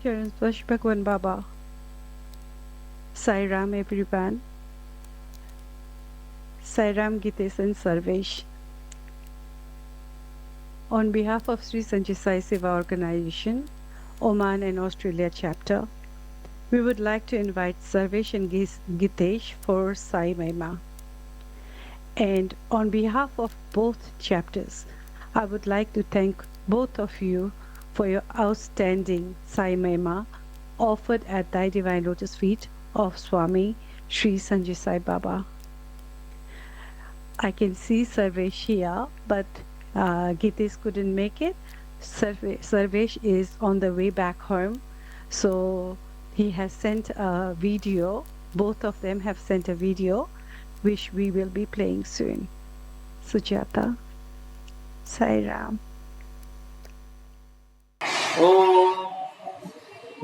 Charan Swash Bhagwan Baba. Sai Ram everyone. Sai Ram Geetesh and Sarvesh. On behalf of Sri Sanjay Sai Sewa Organization, Oman and Australia chapter, we would like to invite Sarvesh and Geetesh for Sai Mahima. And on behalf of both chapters, I would like to thank both of you for your outstanding Sai Mahima offered at Thy Divine Lotus feet of Swami Shri Sanjay Sai Baba. I can see Sarvesh here, but Geetesh couldn't make it. Sarvesh is on the way back home, so he has sent a video. Both of them have sent a video, which we will be playing soon. Sujata, Sai Ram. ॐ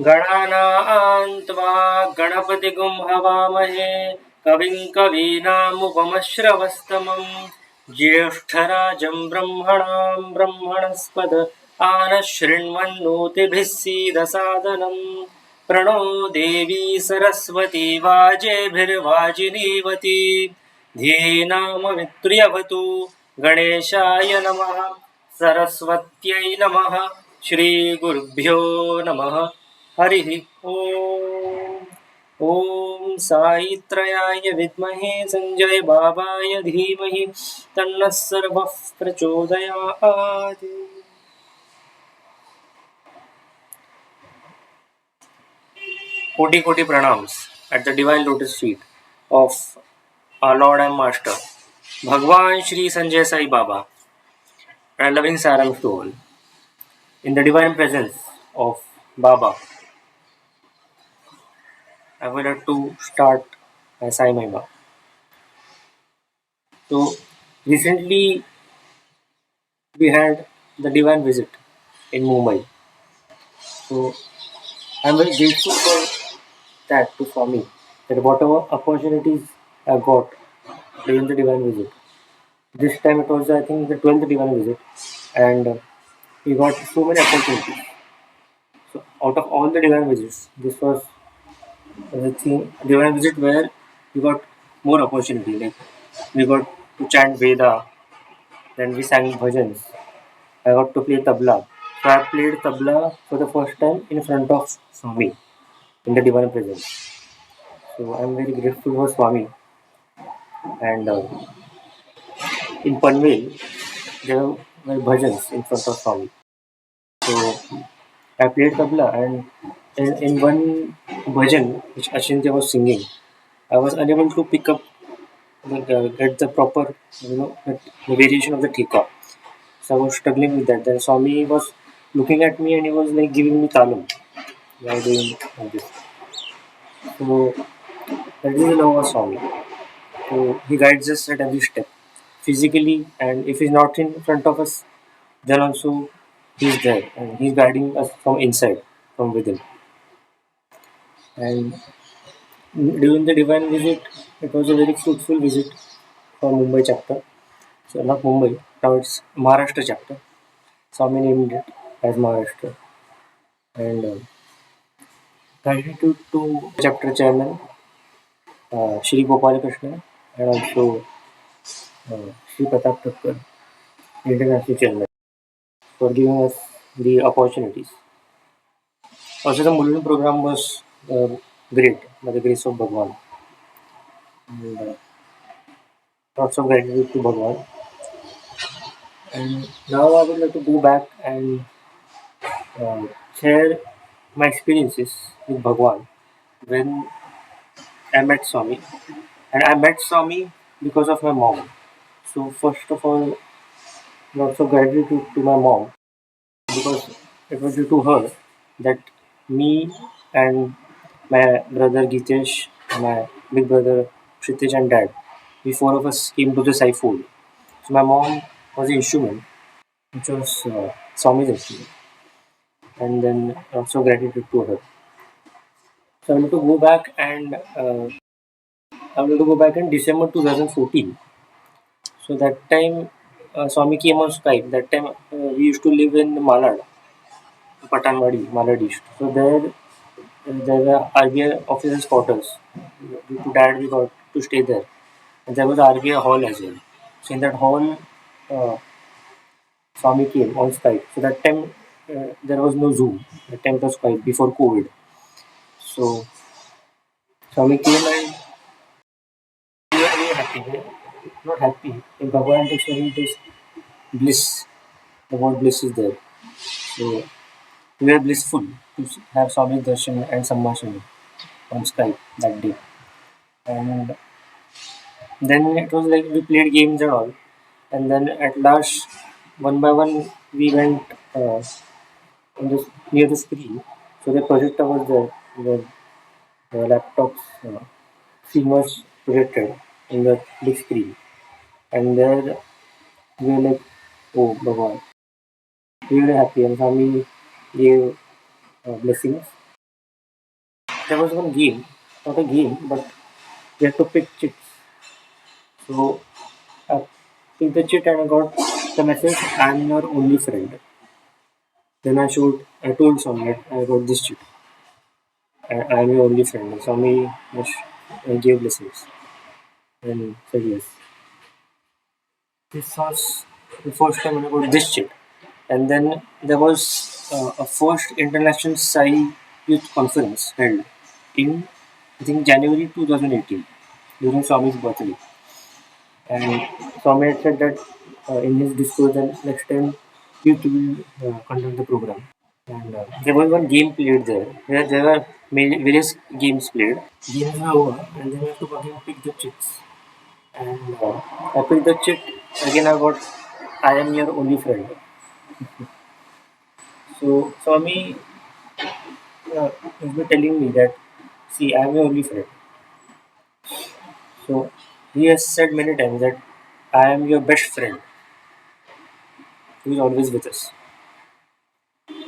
गणानां त्वा गणपतिगुं हवामहे कविं कवीनामुपमश्रवस्तमं ज्येष्ठराजं ब्रह्मणां ब्रह्मणस्पद आनशृण्वन्नोतिभिः सीदसादनं प्रणो देवी सरस्वती वाजेभिर्वाजिनीवती धीनाममित्र्यवतु गणेशाय नमः सरस्वत्यै नमः श्रीगुरुभ्यो नमः हरिः ॐ ॐ साईत्रयाय विद्महे संजय बाबाय धीमहि तन्नः सर्वः प्रचोदयात् कोटि कोटि pranams at the divine lotus feet of our Lord and Master Bhagawan Shri Sanjay Sai Baba and loving Sai Ram to all. In the divine presence of Baba, I would like to start my Sai Mahima. So, recently we had the divine visit in Mumbai. So, I'm very grateful for that to Swami, that whatever opportunities I got during the divine visit. This time it was, I think, the 12th divine visit, and we got so many opportunities. So, out of all the divine visits, this was the thing, divine visit where we got more opportunity. Like we got to chant Veda, then we sang bhajans. I got to play tabla. So I played tabla for the first time in front of Swami in the divine presence. So I'm very grateful for Swami. And in Panvel, there were bhajans in front of Swami. So I played tabla, and in one bhajan which Ashintya was singing, I was unable to pick up get the proper, the variation of the thika. So I was struggling with that. Then Swami was looking at me and he was like giving me talam while doing like this. So that is the love of Swami. So he guides us at every step, physically, and if he's not in front of us, then also he's there and he's guiding us from inside, from within. And during the divine visit, it was a very fruitful visit for Mumbai chapter. So not Mumbai, now it's Maharashtra chapter. Swami named it as Maharashtra. And gratitude to chapter chairman Shri Krishna and also Shri Pratap Thakkar, international chairman, for giving us the opportunities. Also, the Mulun program was great by the grace of Bhagawan. And, lots of gratitude to Bhagawan. And now I would like to go back and share my experiences with Bhagawan when I met Swami. And I met Swami because of my mom. So first of all, lots of gratitude to my mom because it was due to her that me and my brother Geetesh, my big brother Kshitij and dad, we four of us came to the Sai fold. So my mom was the instrument, which was Swami's instrument. And then lots of gratitude to her. So I want to go back and I want to go back in December 2014. So that time Swami came on Skype. That time we used to live in Malad. Patanwadi, Malad East. So there were RBI officers' quarters. Due to that, we got to stay there. And there was RBI hall as well. So in that hall, uh, Swami came on Skype. So that time there was no Zoom. That time it was Skype before COVID. So Swami came and we were very happy. We were not happy. In Bhagawan dictionary it is bliss. The word bliss is there. So we were blissful to have Swami Darshan and Sambhashana on Skype that day. And then it was like we played games and all. And then at last, one by one, we went on this near the screen. So the projector was there. The laptop's screen was projected in the big screen. And there we were like, oh, Bhagavan. We were happy. And Swami gave blessings. There was one game, not a game, but we had to pick chits. So I picked the chit and I got the message, I'm your only friend. Then I told Swami that I got this chit. I'm your only friend. And Swami gave blessings and said yes. This was the first time when I got this chit. And then there was a first international Sai Youth Conference held in, I think, January 2018 during Swami's birthday. And Swami had said that in his discourse that next time youth will conduct the program. And there was one game played there. There were various games played. Games were over, and then we have to again pick the chits. And I picked the chit. Again, I got I am your only friend. So Swami has been telling me that, see, I am your only friend. So he has said many times that I am your best friend who is always with us.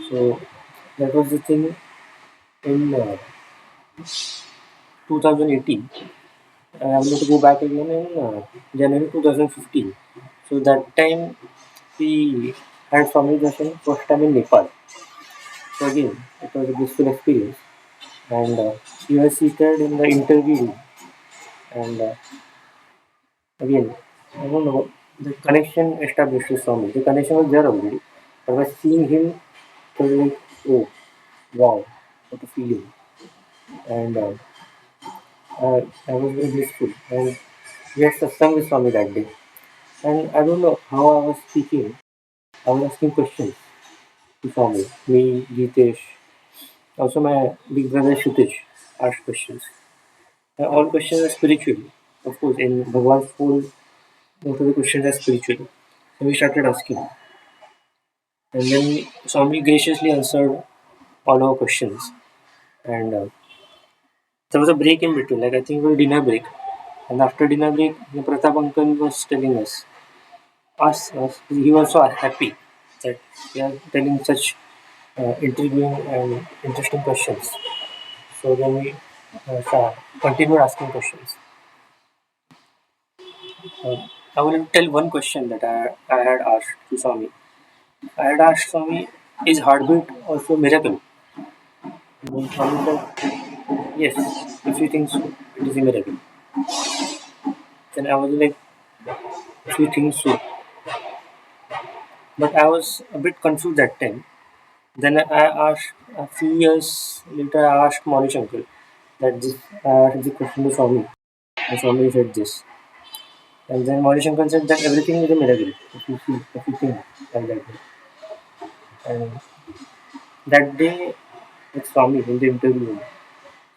So that was the thing in 2018. I'm going to go back again in January 2015. So that time we had Swami Darshan first time in Nepal. So again, it was a blissful experience. And we were seated in the interview room. And again, I don't know, the connection established with Swami. The connection was there already. But by seeing him, it was like, oh, wow, what a feeling. And I was very blissful. And we had satsang with Swami that day. And I don't know how I was speaking. I was asking questions to Swami. Me, Geetesh, also my big brother Shutish asked questions. And all questions are spiritual. Of course, in Bhagwan's school, most of the questions are spiritual. So we started asking. And then Swami graciously answered all our questions. And there was a break in between, like I think it was dinner break. And after dinner break, the Pratap uncle was telling us, he was so happy that we are telling such intriguing and interesting questions. So then we continued asking questions. I will tell one question that I had asked to Swami. I had asked Swami, is heartbeat also miracle? Then Swami said, yes, if you think so, it is a miracle. Then I was like, if you think so. But I was a bit confused that time. Then I asked, a few years later, I asked Monish uncle that I asked the question to Swami. And Swami said this. And then Monish uncle said that everything is a miracle if you see, if you think like that way. And that day with Swami in the interview,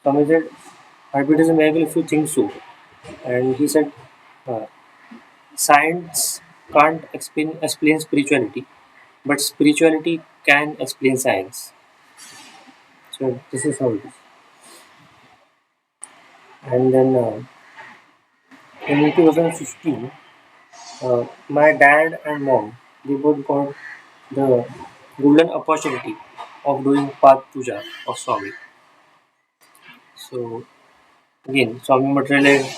Swami said, heartbeat is a miracle if you think so. And he said, uh, science can't explain spirituality, but spirituality can explain science. So this is how it is. And then in 2015, my dad and mom they both got the golden opportunity of doing Path Puja of Swami. So again, Swami materialized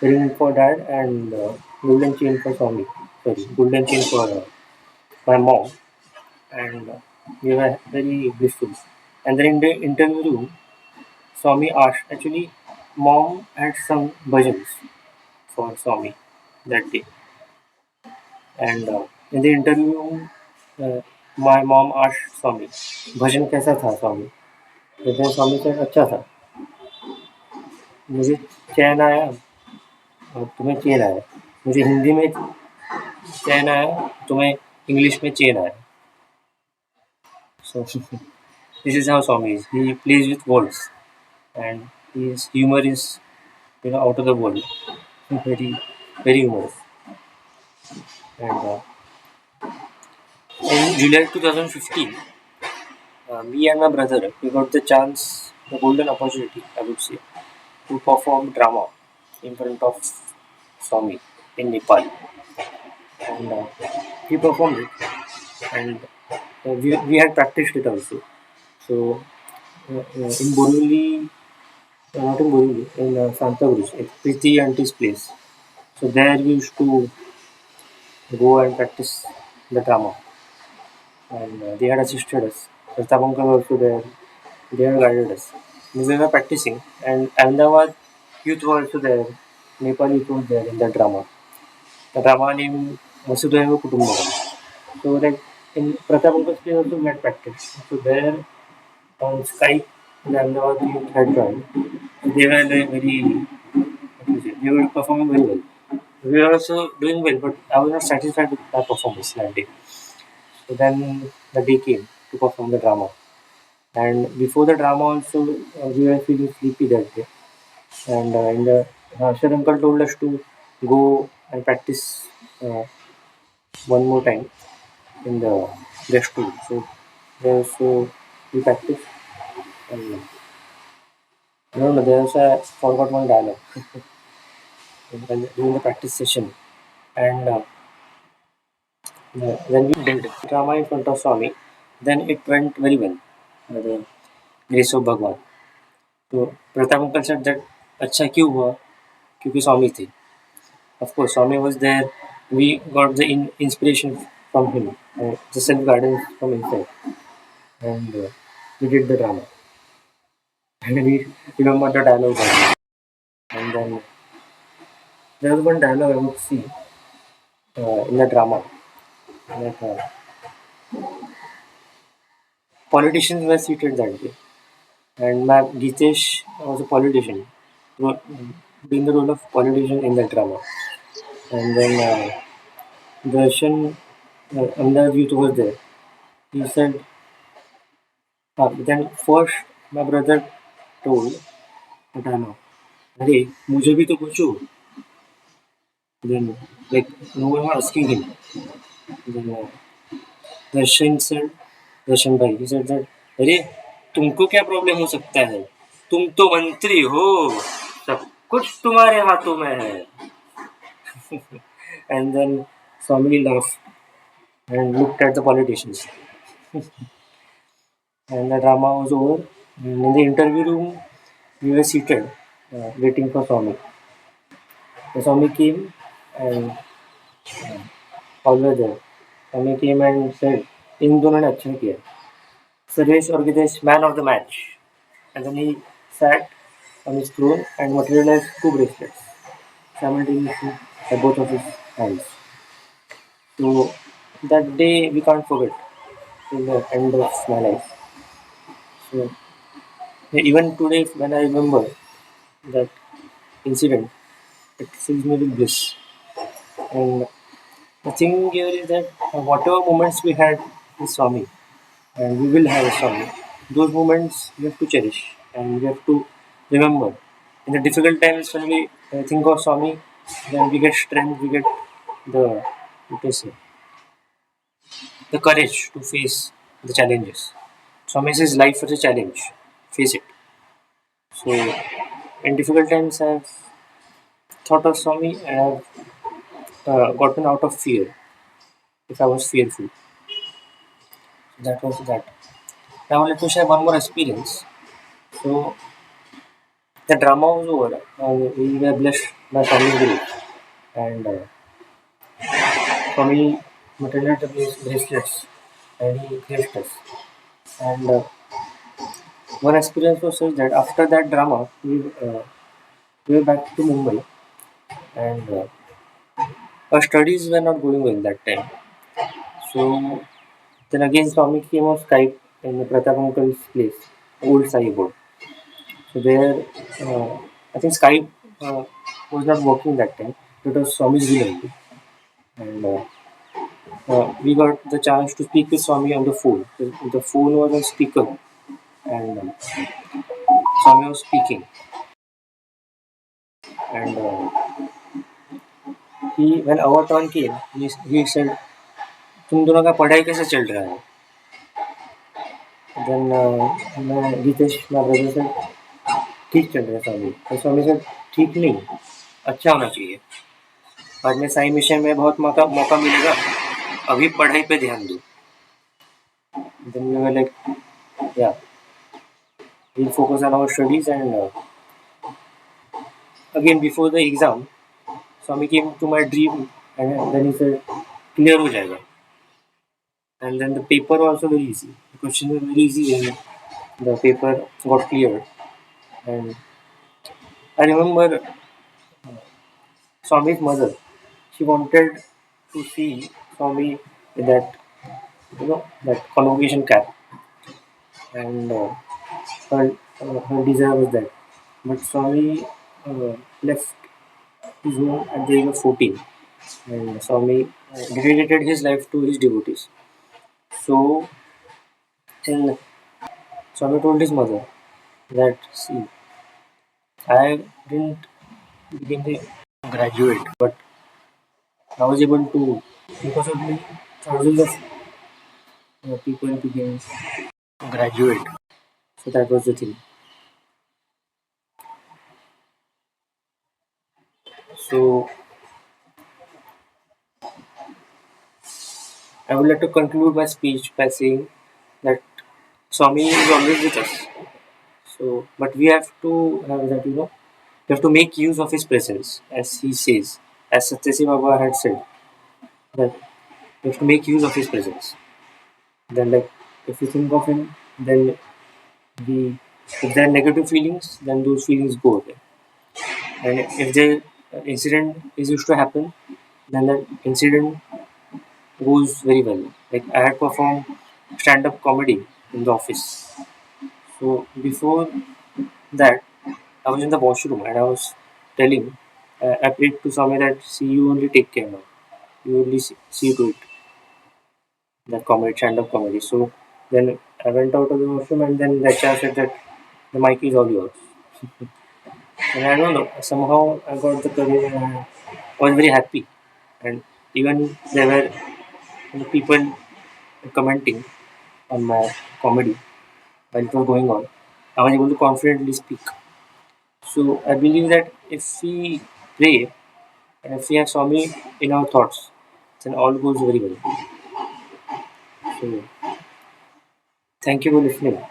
ring for dad and golden chain for Swami. Sorry, golden chain for my mom. And We were very blissful. And then in the interview room, Swami asked, actually, mom had sung bhajans for Swami that day. And in the interview room, my mom asked Swami, भजन कैसा था स्वामी? तो then स्वामी said, अच्छा था, मुझे चैन आया और तुम्हें चैन आया, मुझे हिंदी में चैन आया, तुम्हें इंग्लिश में चैन आया. So this is how Swami is. He plays with words, and his humor is, out of the world. Very, very humorous. And in July 2015, me and my brother, we got the chance, the golden opportunity, I would say, to perform drama in front of Swami in Nepal. And we performed it, and we had practiced it also. So in Borivali, not in Borivali, in Santa Cruz, at Priti auntie's place. So there we used to go and practice the drama, and they had assisted us. Pratap uncle also there. They had guided us. We were practicing, and Ahmedabad youth were also there. Nepal youth was there in the drama. The drama named Vasudhaiva Kutumbakam. So like in Pratap uncle's place also we had practice. So there on Skype, the Ahmedabad youth had joined. So they were like very, what to say, they were performing very well. We were also doing well, but I was not satisfied with my performance that day. So then the day came to perform the drama. And before the drama also, we were feeling sleepy that day. And in the Shri uncle told us to go and practice one more time in the guest room. So there so we practiced. And no, no, there was a forgot one dialogue during the practice session. And when we did drama in front of Swami, then it went very well. By the grace of Bhagawan. तो Pratap uncle said that अच्छा क्यों हुआ? क्योंकि स्वामी थे. Of course, Swami was there. We got the inspiration from him, the self guidance from inside, and we did the drama. And we remember the dialogue. And then there was one dialogue I would see in the drama. Like politicians were seated that day, and my Geetesh was a politician, doing the role of politician in the drama. And then Darshan, Ahmedabad youth was there. He said, then first my brother told that I know, अरे मुझे भी तो पूछो. Then like no one was asking him. Then Darshan said, दर्शन भाई, he said that अरे तुमको क्या problem हो सकता है, तुम तो मंत्री हो, सब कुछ तुम्हारे हाथों में है. And then Swami laughed and looked at the politicians. And the drama was over. And in the interview room, we were seated, waiting for Swami. The Swami came and all were there. Swami came and said, इन दोनों ने अच्छा किया. Sarvesh or Geetesh, man of the match. And then he sat on his throne and materialized two bracelets simultaneously at both of his hands. So that day we can't forget till the end of my life. So even today, when I remember that incident, it fills me with bliss. And the thing here is that whatever moments we had with Swami, and we will have with Swami, those moments we have to cherish and we have to remember. In the difficult times when we think of Swami, then we get strength, we get the, what to say, the courage to face the challenges. Swami says life is a challenge, face it. So in difficult times, I've thought of Swami and I've gotten out of fear if I was fearful. That was that. Now let me share one more experience. So the drama was over. We were blessed by Swami Guru, and Swami materialized the bracelets and he helped us. And one experience was such that after that drama, we were back to Mumbai, and our studies were not going well that time. So then again, Swami came on Skype in the Pratap Uncle's place, old Sai board. So there, I think Skype uh, was not working that time. It was Swami's will only. And we got the chance to speak with Swami on the phone. The phone was on speaker, and Swami was speaking. And he, when our turn came, he said, "तुम दोनों का पढ़ाई कैसे चल रहा है?" Then मैं Geetesh my brother said, "ठीक चल रहा है स्वामी." तो स्वामी said, "ठीक नहीं, अच्छा होना चाहिए। बाद में साई मिशन में बहुत मौका मौका मिलेगा। अभी पढ़ाई पे ध्यान दो." Then we were like, "Yeah, we'll focus on our studies." And again, before the exam, Swami came to my dream, and then he said, "Clear हो जाएगा." And then the paper was also very easy. The question was very easy, and the paper got cleared. And I remember Swami's mother. She wanted to see Swami with that, that convocation cap, and her desire was that. But Swami left his home at the age of 14, and Swami dedicated his life to his devotees. So, then Swami told his mother that, see, I didn't become a graduate, but I was able to, because of me, thousands of people became graduate. So that was the thing. So I would like to conclude my speech by saying that Swami is always with us. So, but we have to have that, we have to make use of his presence, as he says, as Satyasi Baba had said, that we have to make use of his presence. Then, like, if we think of him, then we, if there are negative feelings, then those feelings go away. And if the incident is used to happen, then that incident goes very well. Like, I had performed stand-up comedy in the office. So before that, I was in the washroom and I was telling, I prayed to Swami that, see, you only take care now. You only see to it, that comedy, stand-up comedy. So then I went out of the washroom, and then the HR said that the mic is all yours. And I don't know, somehow I got the courage, and I was very happy. And even there were people commenting on my comedy while it was going on. I was able to confidently speak. So I believe that if we pray and if we have Swami in our thoughts, then all goes very well. So thank you for listening.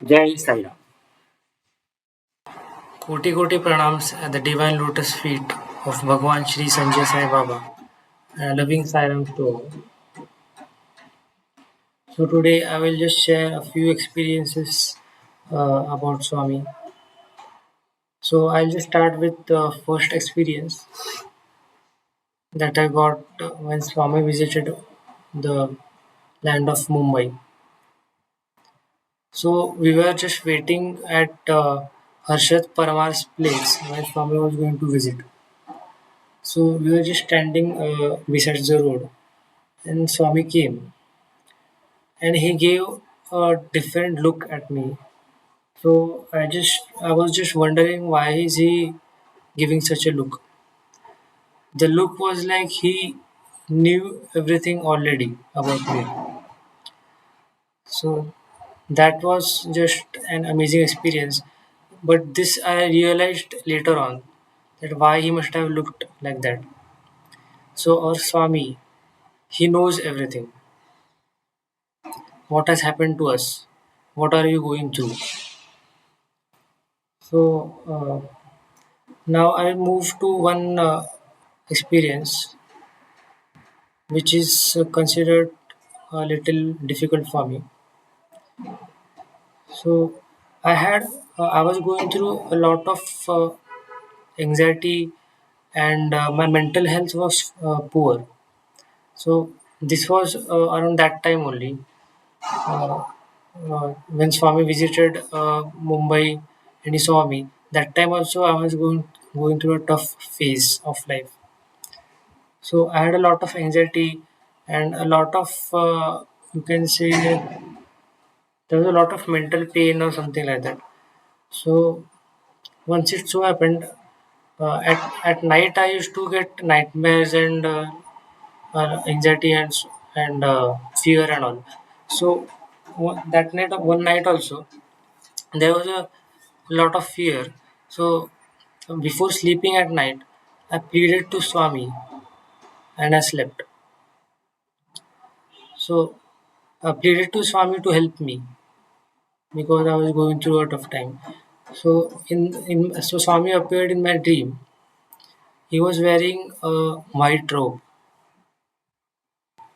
Jai Sai Ram. Koti Koti pranams at the divine lotus feet of Bhagawan Shri Sanjay Sai Baba. Loving Sai Ram to all. So today I will just share a few experiences about Swami. So I'll just start with the first experience that I got when Swami visited the land of Mumbai. So we were just waiting at Harshat Paramar's place when Swami was going to visit. So we were just standing beside the road, and Swami came, and he gave a different look at me. So I was just wondering, why is he giving such a look? The look was like he knew everything already about me. So that was just an amazing experience. But this I realized later on, that why he must have looked like that. So our Swami, he knows everything. What has happened to us? What are you going through? So now I move to one experience which is considered a little difficult for me. So I was going through a lot of anxiety, and my mental health was poor. So this was around that time only, uh, when Swami visited Mumbai and he saw me. That time also I was going through a tough phase of life. So I had a lot of anxiety and a lot of, you can say, there was a lot of mental pain or something like that. So once it so happened, at night I used to get nightmares and anxiety and fear and all. So that night, one night also, there was a lot of fear. So before sleeping at night, I pleaded to Swami and I slept. So I pleaded to Swami to help me because I was going through a tough time. So so Swami appeared in my dream. He was wearing a white robe.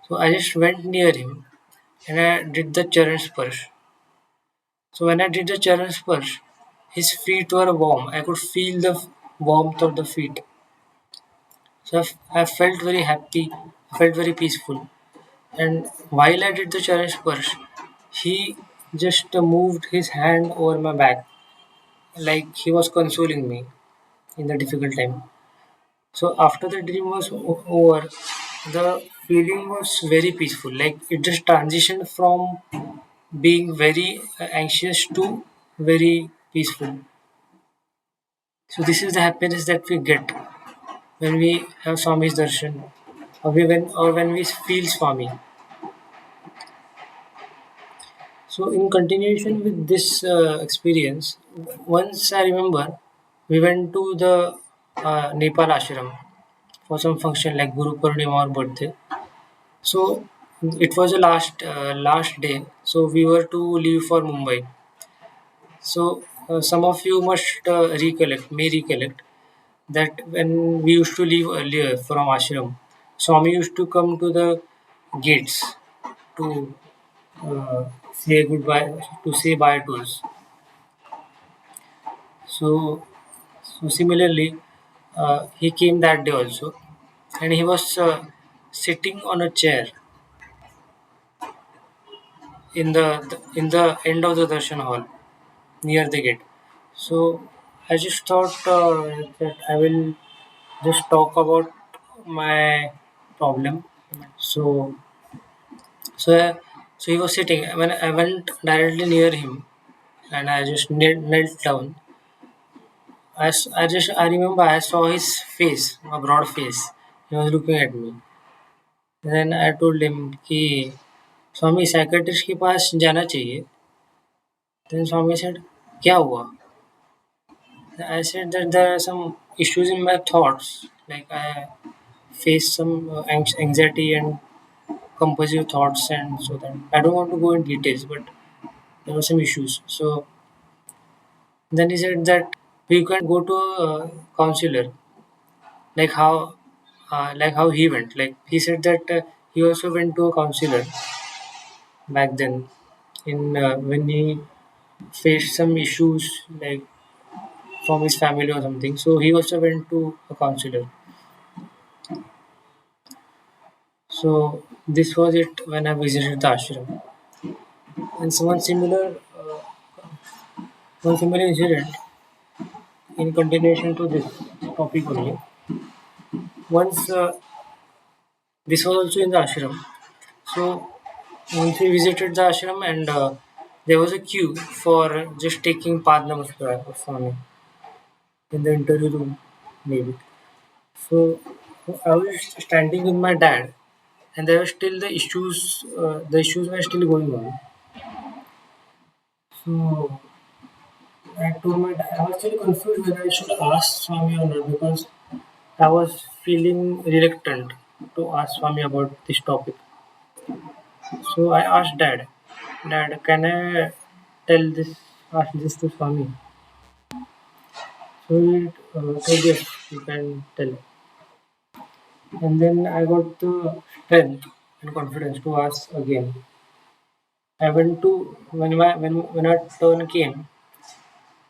So I just went near him and I did the Charan Sparsh. So when I did the Charan Sparsh, his feet were warm. I could feel the warmth of the feet. So I felt very happy. I felt very peaceful. And while I did the Charan Sparsh, he just moved his hand over my back like he was consoling me in the difficult time. So after the dream was over, the feeling was very peaceful. Like it just transitioned from being very anxious to very peaceful. So this is the happiness that we get when we have Swami's darshan, or when we feel Swami. So in continuation with this experience, once I remember, we went to the Nepal ashram for some function like Guru Purnima or birthday. So it was the last day. So we were to leave for Mumbai. So some of you must may recollect that when we used to leave earlier from ashram, Swami used to come to the gates to say goodbye, to say bye to us. So, so similarly, he came that day also, and he was sitting on a chair in the end of the darshan hall near the gate. So I just thought that I will just talk about my problem. So so he was sitting. When I went directly near him and I just knelt down, I remember I saw his face, a broad face. He was looking at me. Then I told him कि स्वामी psychiatrist के पास जाना चाहिए. Then Swami said, क्या हुआ? I said that there are some issues in my thoughts. Like I face some anxiety and compulsive thoughts, and so that I don't want to go in details, but there were some issues. So then he said that we can go to a counselor, like how he went. Like he said that he also went to a counselor back then in when he faced some issues like from his family or something. So he also went to a counselor. So this was it when I visited the ashram. And so one similar incident in continuation to this topic only. Once this was also in the ashram. So once we visited the ashram and there was a queue for just taking Pad Namaskar of Swami in the interview room maybe. So I was standing with my dad and there were still the issues were still going on. So I told my dad, I was still confused whether I should ask Swami or not because I was feeling reluctant to ask Swami about this topic. So I asked Dad, can I ask this to Swami? So he told yes, you can tell. And then I got the strength. and confidence to ask again. I went to when our turn came,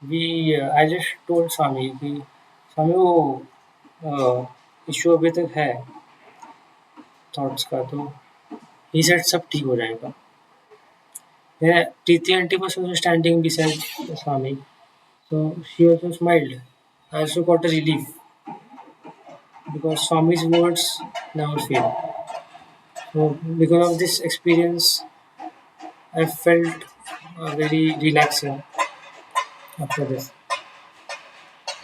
we I just told Swami कि स्वामी वो issue अभी तक है thoughts का तो he said सब ठीक हो जाएगा. Yeah, Preeti aunty was also standing beside Swami, so she also smiled. I also got a relief because Swami's words never fail. So because of this experience, I felt very relaxing after this.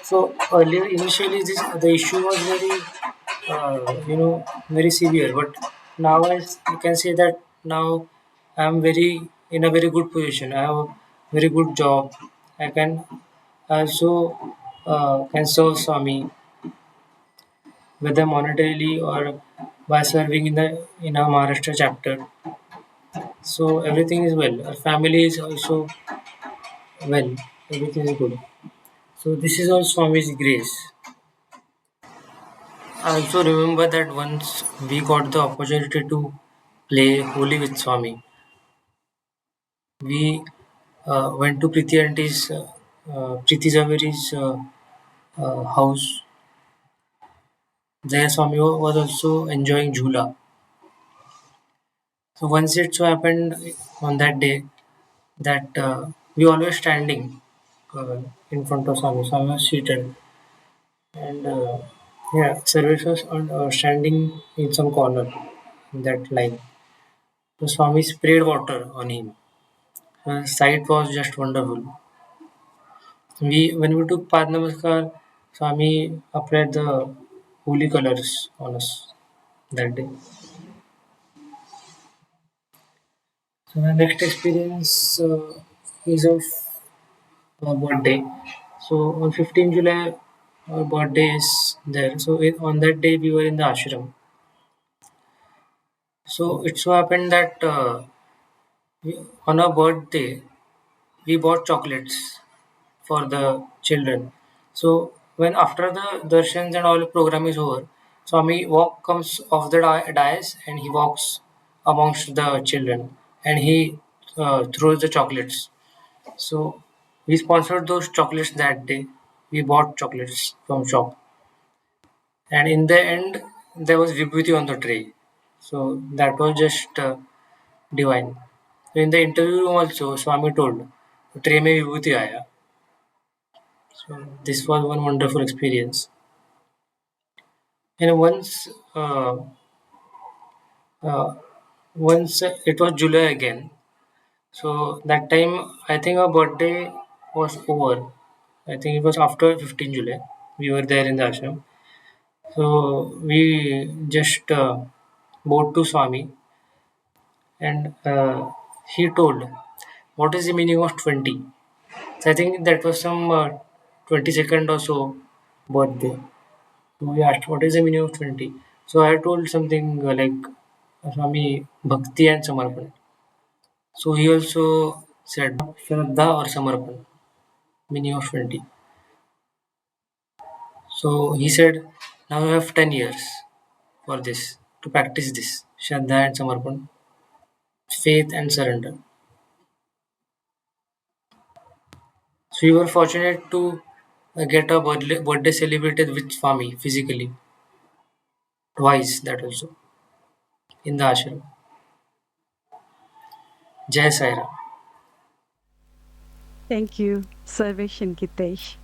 So earlier, initially, the issue was very, very severe. But now, as you can say that now I am very in a very good position. I have a very good job. I can also can serve Swami whether monetarily or by serving in our Maharashtra chapter. So everything is well. Our family is also well. Everything is good. So this is all Swami's grace. I also remember that once we got the opportunity to play Holi with Swami, we went to Preeti Zaveri's house. There, Swami was also enjoying Jhula. So once it so happened on that day that we always standing uh, in front of Swami. Swami was seated, and Sarvesh was standing in some corner in that line. So Swami sprayed water on him. Sight was just wonderful. We when we took Pad Namaskar, Swami applied the holy colors on us that day. So my next experience is of birthday. So on 15 July, our birthday is there. So on that day, we were in the ashram. So it so happened that on our birthday, we bought chocolates for the children. So when after the darshans and all the program is over, Swami comes off the dais and he walks amongst the children and he throws the chocolates. So we sponsored those chocolates that day. We bought chocolates from shop, and in the end there was vibhuti on the tray. So that was just divine. So in the interview room also, Swami told, "Tray में vibhuti आया." So this was one wonderful experience. And uh, uh, once it was July again. So that time I think our birthday was over. I think it was after 15 July. We were there in the ashram. So we just bowed to Swami and he told, "What is the meaning of 20?" So I think that was some 22nd or so birthday. So we asked, "What is the meaning of 20?" So I told something like Swami Bhakti and Samarpan. So he also said Shraddha or Samarpan, meaning of 20. So he said, now you have 10 years for this, to practice this, Shraddha and Samarpan, faith and surrender. So we were fortunate to get a birthday celebrated with Swami physically, twice that also, in the ashram. Jai Sai Ram. Thank you, Sarvesh and Geetesh.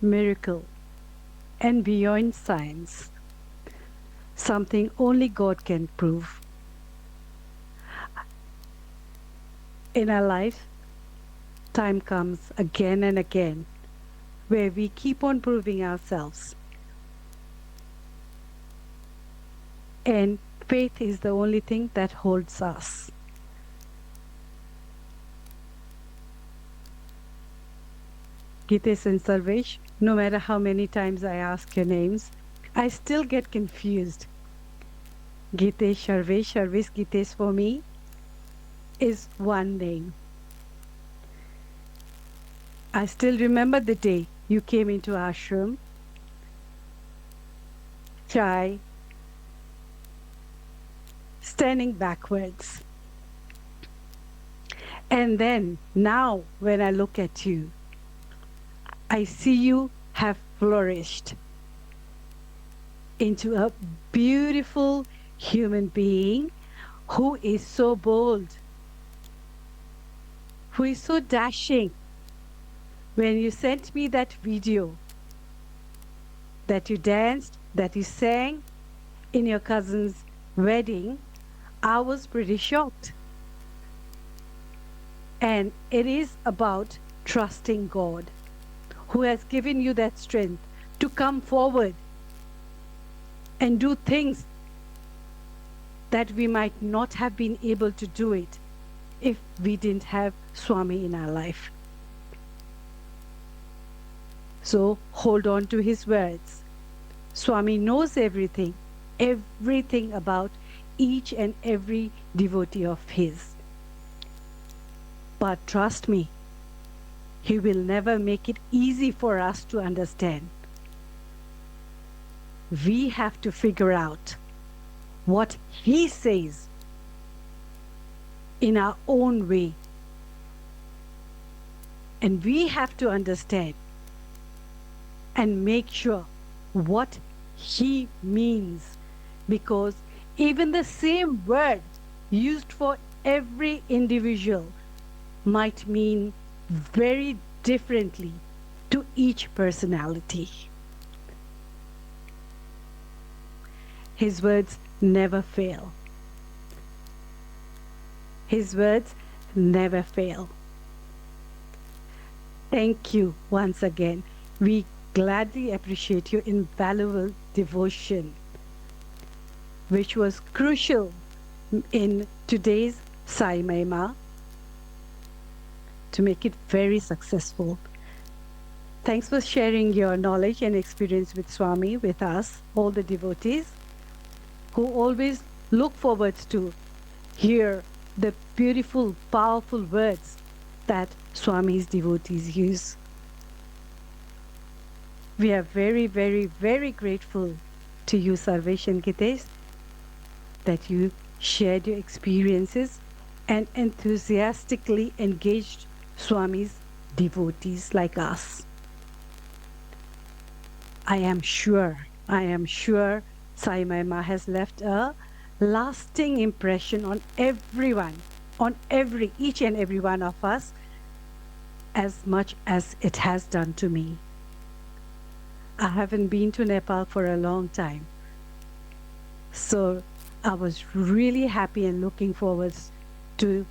Miracle and beyond science, something only God can prove. In our life, time comes again and again where we keep on proving ourselves. And faith is the only thing that holds us. Geetesh and Sarvesh, no matter how many times I ask your names, I still get confused. Geetesh, Sarvesh, Sarvesh, Geetesh for me is one name. I still remember the day you came into ashram. Chai, standing backwards. And then now, when I look at you, I see you have flourished into a beautiful human being who is so bold, who is so dashing. When you sent me that video that you danced, that you sang in your cousin's wedding, I was pretty shocked. And it is about trusting God, who has given you that strength to come forward and do things that we might not have been able to do it if we didn't have Swami in our life. So hold on to his words. Swami knows everything about each and every devotee of his. But trust me, he will never make it easy for us to understand. We have to figure out what he says in our own way. And we have to understand and make sure what he means, because even the same word used for every individual might mean very differently to each personality. His words never fail. His words never fail. Thank you once again. We gladly appreciate your invaluable devotion, which was crucial in today's Sai Mahima to make it very successful. Thanks for sharing your knowledge and experience with Swami, with us, all the devotees who always look forward to hear the beautiful, powerful words that Swami's devotees use. We are very, very, very grateful to you, Sarvesh and Geetesh, that you shared your experiences and enthusiastically engaged Swami's devotees like us. I am sure Sai Mahima has left a lasting impression on everyone, on each and every one of us, as much as it has done to me. I haven't been to Nepal for a long time, so I was really happy and looking forward to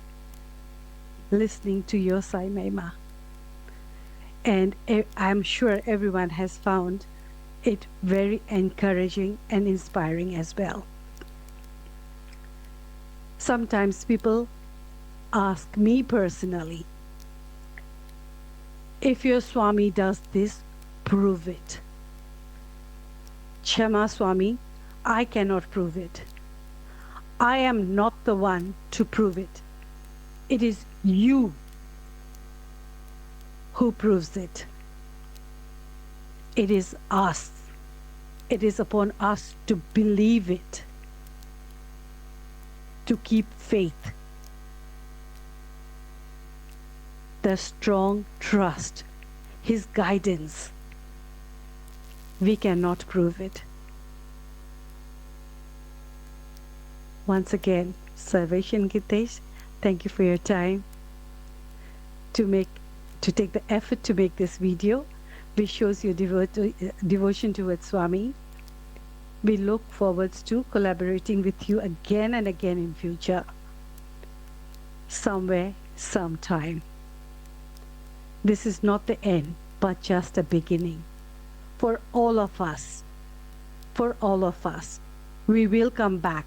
listening to your Sai Mahima. And I'm sure everyone has found it very encouraging and inspiring as well. Sometimes people ask me personally, if your Swami does this, prove it. Kshama Swami, I cannot prove it. I am not the one to prove it. It is you who proves it. It is us. It is upon us to believe it, to keep faith, the strong trust, his guidance. We cannot prove it. Once again, Sarvesh and Geetesh, thank you for your time to take the effort to make this video, which shows your devotion towards Swami. We look forward to collaborating with you again and again in future, somewhere, sometime. This is not the end, but just a beginning. For all of us, we will come back.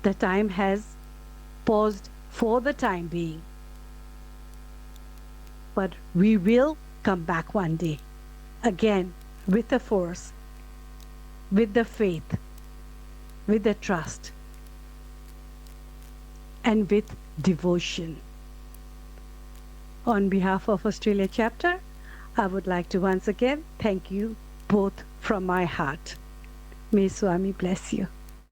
The time has paused for the time being, but we will come back one day, again, with the force, with the faith, with the trust, and with devotion. On behalf of Australia chapter, I would like to once again thank you both from my heart. May Swami bless you.